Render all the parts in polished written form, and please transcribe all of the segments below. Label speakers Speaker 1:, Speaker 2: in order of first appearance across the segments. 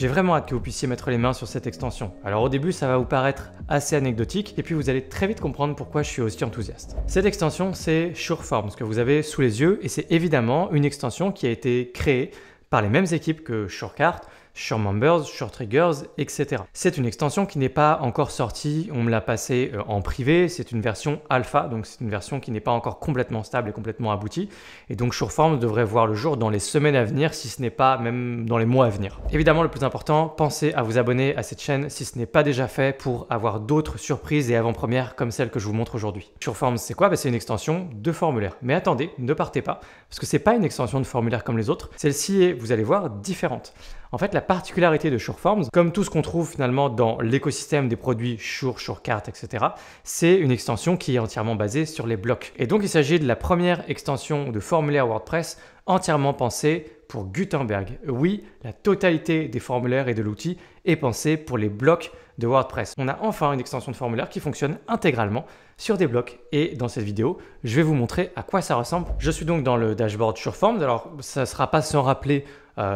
Speaker 1: J'ai vraiment hâte que vous puissiez mettre les mains sur cette extension. Alors au début, ça va vous paraître assez anecdotique et puis vous allez très vite comprendre pourquoi je suis aussi enthousiaste. Cette extension, c'est SureForms que vous avez sous les yeux et c'est évidemment une extension qui a été créée par les mêmes équipes que SureCart, SureMembers, SureTriggers, etc. C'est une extension qui n'est pas encore sortie, on me l'a passée en privé, c'est une version alpha, donc c'est une version qui n'est pas encore complètement stable et complètement aboutie. Et donc SureForms devrait voir le jour dans les semaines à venir, si ce n'est pas même dans les mois à venir. Évidemment, le plus important, pensez à vous abonner à cette chaîne si ce n'est pas déjà fait pour avoir d'autres surprises et avant-premières comme celle que je vous montre aujourd'hui. SureForms, c'est quoi? C'est une extension de formulaire. Mais attendez, ne partez pas, parce que c'est pas une extension de formulaire comme les autres. Celle-ci est, vous allez voir, différente. En fait, la particularité de SureForms, comme tout ce qu'on trouve finalement dans l'écosystème des produits SureCart, etc., c'est une extension qui est entièrement basée sur les blocs. Et donc, il s'agit de la première extension de formulaire WordPress entièrement pensée pour Gutenberg. Oui, la totalité des formulaires et de l'outil est pensée pour les blocs de WordPress. On a enfin une extension de formulaire qui fonctionne intégralement sur des blocs. Et dans cette vidéo, je vais vous montrer à quoi ça ressemble. Je suis donc dans le dashboard SureForms. Alors, ça ne sera pas sans rappeler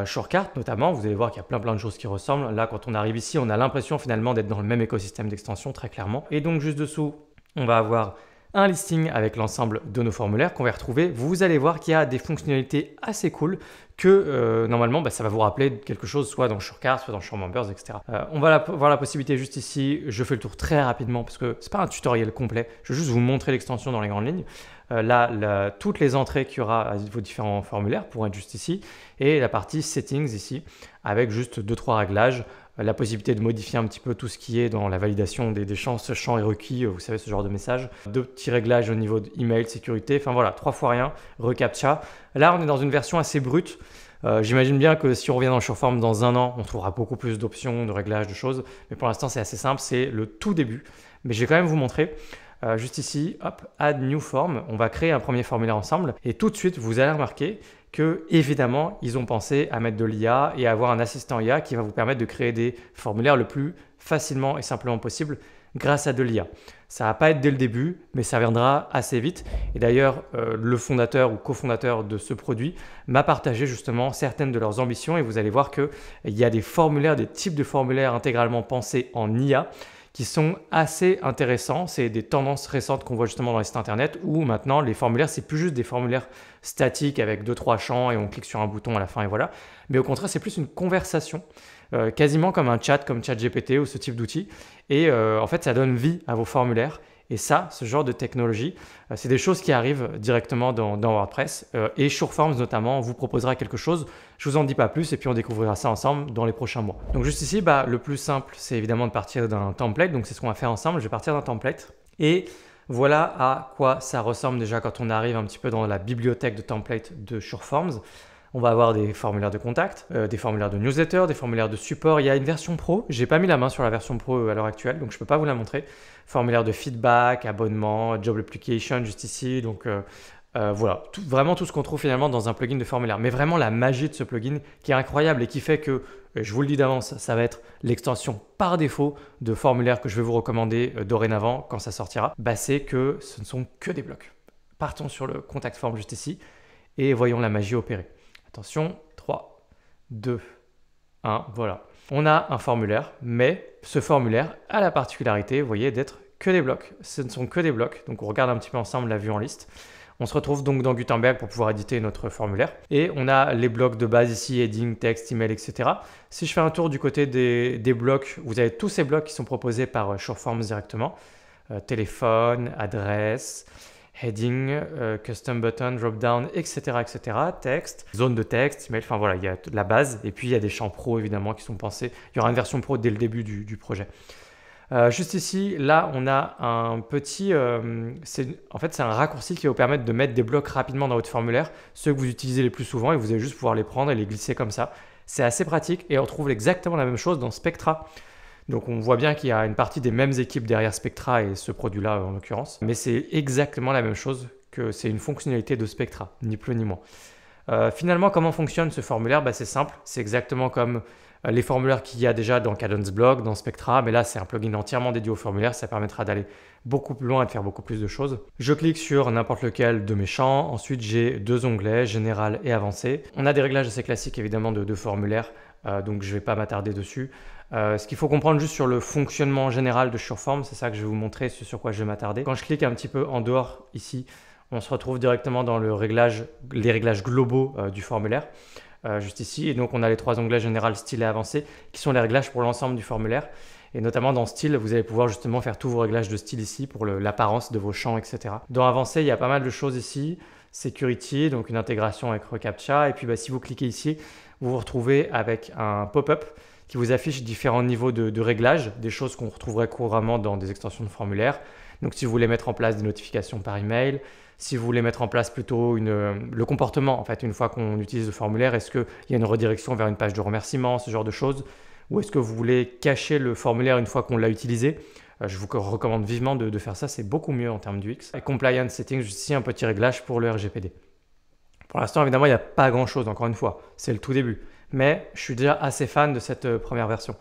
Speaker 1: SureCart notamment. Vous allez voir qu'il y a plein de choses qui ressemblent. Là, quand on arrive ici, on a l'impression finalement d'être dans le même écosystème d'extension, très clairement. Et donc, juste dessous, on va avoir un listing avec l'ensemble de nos formulaires qu'on va retrouver. Vous allez voir qu'il y a des fonctionnalités assez cool que normalement ça va vous rappeler quelque chose soit dans SureCart, soit dans SureMembers, etc. On va voir la possibilité juste ici. Je fais le tour très rapidement parce que c'est pas un tutoriel complet. Je vais juste vous montrer l'extension dans les grandes lignes. Là, toutes les entrées qu'il y aura à vos différents formulaires pourront être juste ici et la partie settings ici avec juste 2-3 réglages. La possibilité de modifier un petit peu tout ce qui est dans la validation des champs, ce champ est requis, vous savez, ce genre de message. 2 petits réglages au niveau de email, sécurité, enfin voilà, 3 fois rien, reCAPTCHA. Là, on est dans une version assez brute. J'imagine bien que si on revient dans SureForms dans un an, on trouvera beaucoup plus d'options, de réglages, de choses. Mais pour l'instant, c'est assez simple, c'est le tout début. Mais je vais quand même vous montrer. Juste ici, hop, Add New Form. On va créer un premier formulaire ensemble. Et tout de suite, vous allez remarquer que évidemment, ils ont pensé à mettre de l'IA et à avoir un assistant IA qui va vous permettre de créer des formulaires le plus facilement et simplement possible grâce à de l'IA. Ça ne va pas être dès le début, mais ça viendra assez vite. Et d'ailleurs, le fondateur ou cofondateur de ce produit m'a partagé justement certaines de leurs ambitions et vous allez voir qu'il y a des formulaires, des types de formulaires intégralement pensés en IA qui sont assez intéressants. C'est des tendances récentes qu'on voit justement dans les sites internet où maintenant les formulaires, c'est plus juste des formulaires statiques avec 2-3 champs et on clique sur un bouton à la fin et voilà. Mais au contraire, c'est plus une conversation, quasiment comme un chat, comme ChatGPT ou ce type d'outil. Et en fait, ça donne vie à vos formulaires. Et ça, ce genre de technologie, c'est des choses qui arrivent directement dans WordPress. Et SureForms notamment vous proposera quelque chose. Je vous en dis pas plus et puis on découvrira ça ensemble dans les prochains mois. Donc juste ici, le plus simple, c'est évidemment de partir d'un template. Donc c'est ce qu'on va faire ensemble. Je vais partir d'un template. Et voilà à quoi ça ressemble déjà quand on arrive un petit peu dans la bibliothèque de templates de SureForms. On va avoir des formulaires de contact, des formulaires de newsletter, des formulaires de support. Il y a une version pro. J'ai pas mis la main sur la version pro à l'heure actuelle, donc je peux pas vous la montrer. Formulaire de feedback, abonnement, job application juste ici. Donc voilà, vraiment tout ce qu'on trouve finalement dans un plugin de formulaire. Mais vraiment la magie de ce plugin qui est incroyable et qui fait que, je vous le dis d'avance, ça va être l'extension par défaut de formulaire que je vais vous recommander dorénavant quand ça sortira. C'est que ce ne sont que des blocs. Partons sur le contact form juste ici et voyons la magie opérer. Attention, 3, 2, 1, voilà. On a un formulaire, mais ce formulaire a la particularité, vous voyez, d'être que des blocs. Ce ne sont que des blocs, donc on regarde un petit peu ensemble la vue en liste. On se retrouve donc dans Gutenberg pour pouvoir éditer notre formulaire. Et on a les blocs de base ici, heading, texte, email, etc. Si je fais un tour du côté des blocs, vous avez tous ces blocs qui sont proposés par SureForms directement. Téléphone, adresse, heading, custom button, drop-down, etc., etc., texte, zone de texte, email, enfin voilà, il y a la base et puis il y a des champs pro évidemment qui sont pensés. Il y aura une version pro dès le début du projet. Juste ici, là, on a un petit… en fait, c'est un raccourci qui va vous permettre de mettre des blocs rapidement dans votre formulaire, ceux que vous utilisez les plus souvent et vous allez juste pouvoir les prendre et les glisser comme ça. C'est assez pratique et on retrouve exactement la même chose dans Spectra. Donc on voit bien qu'il y a une partie des mêmes équipes derrière Spectra et ce produit-là en l'occurrence. Mais c'est exactement la même chose, que c'est une fonctionnalité de Spectra, ni plus ni moins. Finalement, comment fonctionne ce formulaire? C'est simple, c'est exactement comme les formulaires qu'il y a déjà dans CadenceBlog, dans Spectra, mais là c'est un plugin entièrement dédié au formulaire, ça permettra d'aller beaucoup plus loin et de faire beaucoup plus de choses. Je clique sur n'importe lequel de mes champs, ensuite j'ai deux onglets, Général et Avancé. On a des réglages assez classiques évidemment de formulaire donc je ne vais pas m'attarder dessus. Ce qu'il faut comprendre juste sur le fonctionnement général de Sureforms, c'est ça que je vais vous montrer, ce sur quoi je vais m'attarder. Quand je clique un petit peu en dehors ici, on se retrouve directement dans les réglages globaux du formulaire, juste ici. Et donc on a les 3 onglets général, style et avancé, qui sont les réglages pour l'ensemble du formulaire. Et notamment dans style, vous allez pouvoir justement faire tous vos réglages de style ici pour l'apparence de vos champs, etc. Dans avancé, il y a pas mal de choses ici. Security, donc une intégration avec reCAPTCHA. Et puis si vous cliquez ici, vous vous retrouvez avec un pop-up qui vous affiche différents niveaux de réglage, des choses qu'on retrouverait couramment dans des extensions de formulaire. Donc si vous voulez mettre en place des notifications par email, si vous voulez mettre en place plutôt le comportement, en fait, une fois qu'on utilise le formulaire, est-ce qu'il y a une redirection vers une page de remerciement, ce genre de choses, ou est-ce que vous voulez cacher le formulaire une fois qu'on l'a utilisé? Je vous recommande vivement de faire ça, c'est beaucoup mieux en termes d'UX. Et Compliance Settings, juste ici, un petit réglage pour le RGPD. Pour l'instant, évidemment, il n'y a pas grand-chose, encore une fois, c'est le tout début. Mais je suis déjà assez fan de cette première version.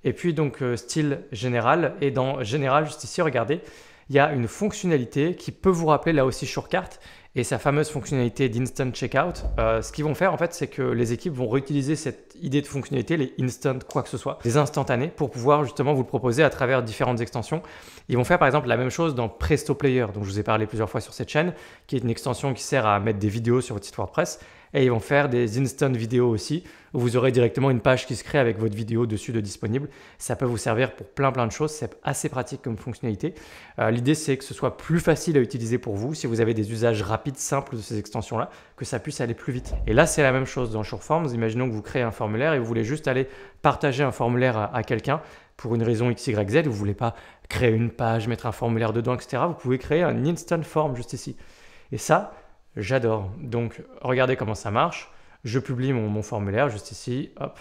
Speaker 1: Et puis donc style général, et dans général, juste ici, regardez, il y a une fonctionnalité qui peut vous rappeler là aussi SureCart et sa fameuse fonctionnalité d'Instant Checkout. Ce qu'ils vont faire en fait, c'est que les équipes vont réutiliser cette idée de fonctionnalité, les instant quoi que ce soit, les instantanés, pour pouvoir justement vous le proposer à travers différentes extensions. Ils vont faire par exemple la même chose dans Presto Player, dont je vous ai parlé plusieurs fois sur cette chaîne, qui est une extension qui sert à mettre des vidéos sur votre site WordPress. Et ils vont faire des instant vidéos aussi, où vous aurez directement une page qui se crée avec votre vidéo dessus de disponible. Ça peut vous servir pour plein de choses, c'est assez pratique comme fonctionnalité. L'idée c'est que ce soit plus facile à utiliser pour vous, si vous avez des usages rapides, simples de ces extensions-là, que ça puisse aller plus vite. Et là c'est la même chose dans Sureforms, imaginons que vous créez un formulaire et vous voulez juste aller partager un formulaire à quelqu'un pour une raison X, Y, Z, vous ne voulez pas créer une page, mettre un formulaire dedans, etc. Vous pouvez créer un instant form juste ici. Et ça, j'adore. Donc, regardez comment ça marche. Je publie mon formulaire juste ici. Hop.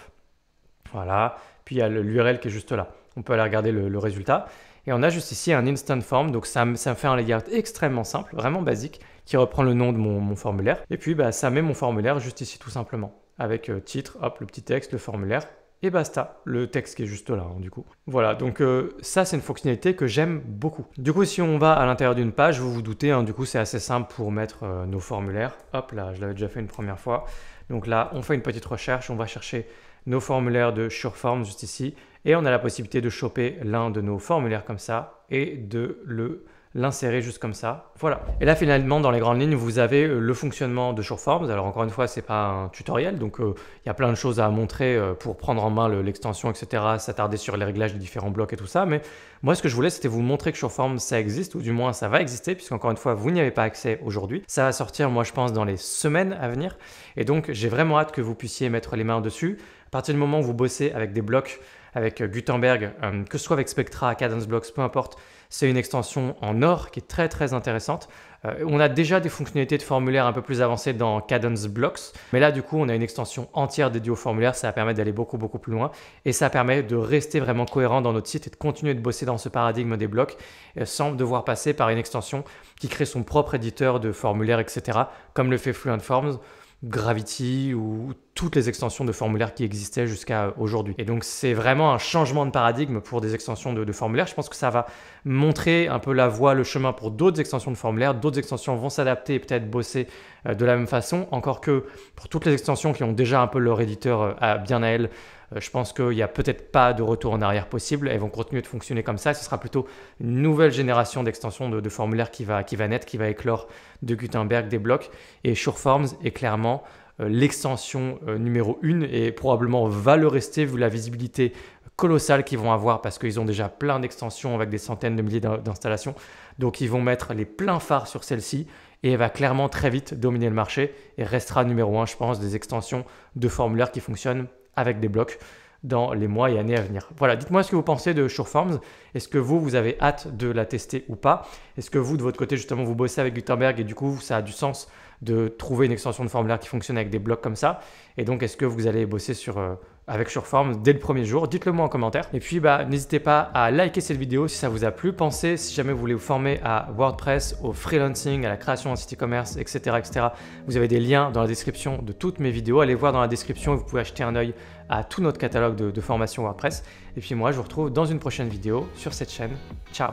Speaker 1: Voilà. Puis, il y a l'URL qui est juste là. On peut aller regarder le résultat. Et on a juste ici un instant form. Donc, ça me fait un layout extrêmement simple, vraiment basique, qui reprend le nom de mon formulaire. Et puis, ça met mon formulaire juste ici tout simplement. Avec titre, hop, le petit texte, le formulaire. Et basta, le texte qui est juste là, du coup. Voilà, donc ça, c'est une fonctionnalité que j'aime beaucoup. Du coup, si on va à l'intérieur d'une page, vous vous doutez, du coup, c'est assez simple pour mettre nos formulaires. Hop, là, je l'avais déjà fait une première fois. Donc là, on fait une petite recherche, on va chercher nos formulaires de Sureforms juste ici. Et on a la possibilité de choper l'un de nos formulaires comme ça et de l'insérer juste comme ça. Voilà. Et là, finalement, dans les grandes lignes, vous avez le fonctionnement de Sureforms. Alors, encore une fois, ce n'est pas un tutoriel, donc il y a plein de choses à montrer pour prendre en main l'extension, etc., s'attarder sur les réglages des différents blocs et tout ça. Mais moi, ce que je voulais, c'était vous montrer que Sureforms, ça existe, ou du moins, ça va exister, puisqu'encore une fois, vous n'y avez pas accès aujourd'hui. Ça va sortir, moi, je pense, dans les semaines à venir. Et donc, j'ai vraiment hâte que vous puissiez mettre les mains dessus. À partir du moment où vous bossez avec des blocs, avec Gutenberg, que ce soit avec Spectra, Cadence Blocks, peu importe, c'est une extension en or qui est très très intéressante. On a déjà des fonctionnalités de formulaire un peu plus avancées dans Cadence Blocks, mais là du coup on a une extension entière dédiée au formulaire, ça va permettre d'aller beaucoup plus loin et ça permet de rester vraiment cohérent dans notre site et de continuer de bosser dans ce paradigme des blocs sans devoir passer par une extension qui crée son propre éditeur de formulaire, etc. comme le fait Fluent Forms, Gravity ou toutes les extensions de formulaire qui existaient jusqu'à aujourd'hui. Et donc c'est vraiment un changement de paradigme pour des extensions de formulaire. Je pense que ça va montrer un peu la voie, le chemin pour d'autres extensions de formulaire. D'autres extensions vont s'adapter et peut-être bosser de la même façon. Encore que pour toutes les extensions qui ont déjà un peu leur éditeur bien à elles, je pense qu'il n'y a peut-être pas de retour en arrière possible. Elles vont continuer de fonctionner comme ça. Ce sera plutôt une nouvelle génération d'extensions de formulaire qui va naître, qui va éclore de Gutenberg, des blocs. Et Sureforms est clairement l'extension numéro 1 et probablement va le rester vu la visibilité colossale qu'ils vont avoir parce qu'ils ont déjà plein d'extensions avec des centaines de milliers d'installations. Donc ils vont mettre les pleins phares sur celle-ci et elle va clairement très vite dominer le marché et restera numéro 1, je pense, des extensions de formulaire qui fonctionnent avec des blocs dans les mois et années à venir. Voilà, dites-moi ce que vous pensez de Sureforms. Est-ce que vous avez hâte de la tester ou pas? Est-ce que vous, de votre côté, justement, vous bossez avec Gutenberg et du coup, ça a du sens de trouver une extension de formulaire qui fonctionne avec des blocs comme ça? Et donc, est-ce que vous allez bosser avec Sureforms dès le premier jour? Dites-le moi en commentaire. Et puis, n'hésitez pas à liker cette vidéo si ça vous a plu. Pensez, si jamais vous voulez vous former à WordPress, au freelancing, à la création d'un site e-commerce, etc., etc., vous avez des liens dans la description de toutes mes vidéos. Allez voir dans la description et vous pouvez acheter un œil à tout notre catalogue de formation WordPress. Et puis moi, je vous retrouve dans une prochaine vidéo sur cette chaîne. Ciao!